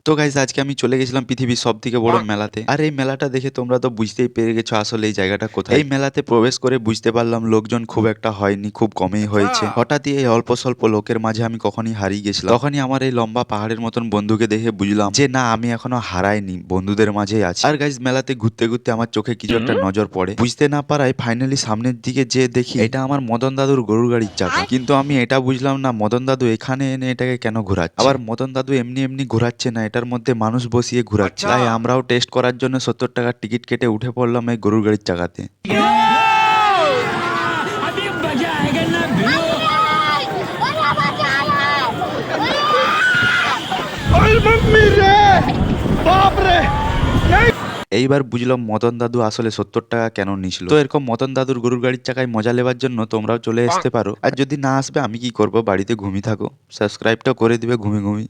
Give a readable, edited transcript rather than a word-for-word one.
তো গাইজ আজকে আমি চলে গেছিলাম পৃথিবীর সব থেকে বড় মেলাতে। আর এই মেলাটা দেখে তোমরা তো বুঝতেই পেরে গেছো আসলে এই জায়গাটা কোথায়। এই মেলাতে প্রবেশ করে বুঝতে পারলাম লোকজন খুব একটা হয়নি, খুব কমই হয়েছে। হঠাৎই এই অল্প স্বল্প লোকের মাঝে আমি কখনই হারিয়ে গেছিলাম। তখনই আমার এই লম্বা পাহাড়ের মতন বন্ধুকে দেখে বুঝলাম যে না, আমি এখনো হারাইনি, বন্ধুদের মাঝেই আছি। আর গাইজ মেলাতে ঘুরতে ঘুরতে আমার চোখে কিছু একটা নজর পড়ে। বুঝতে না পারায় ফাইনালি সামনের দিকে যে দেখি এটা আমার মদন দাদুর গরুর গাড়ির চাকা। কিন্তু আমি এটা বুঝলাম না মদন দাদু এখানে এনে এটাকে কেন ঘোরাচ্ছে। আবার মদন দাদু এমনি এমনি ঘোরাচ্ছে না, এটার মধ্যে মানুষ বসিয়ে ঘোরাচ্ছে। তাই আমরাও টেস্ট করার জন্য 70 টাকার টিকিট কেটে উঠে পড়লাম এই গরুর গাড়ির চাকাতে। अभी मजा आएगा ना भिड़ो। এইবার বুঝলাম মদন দাদু আসলে 70 টাকা কেন নিছিল। তো এরকম মদন দাদুর গরুর গাড়ির চাকায় মজা নেবার জন্য তোমরাও চলে আসতে পারো। আর যদি না আসবে আমি কি করব, বাড়িতে ঘুমিয়ে থাকো। সাবস্ক্রাইবটা করে দিবে ঘুমি ঘুমি।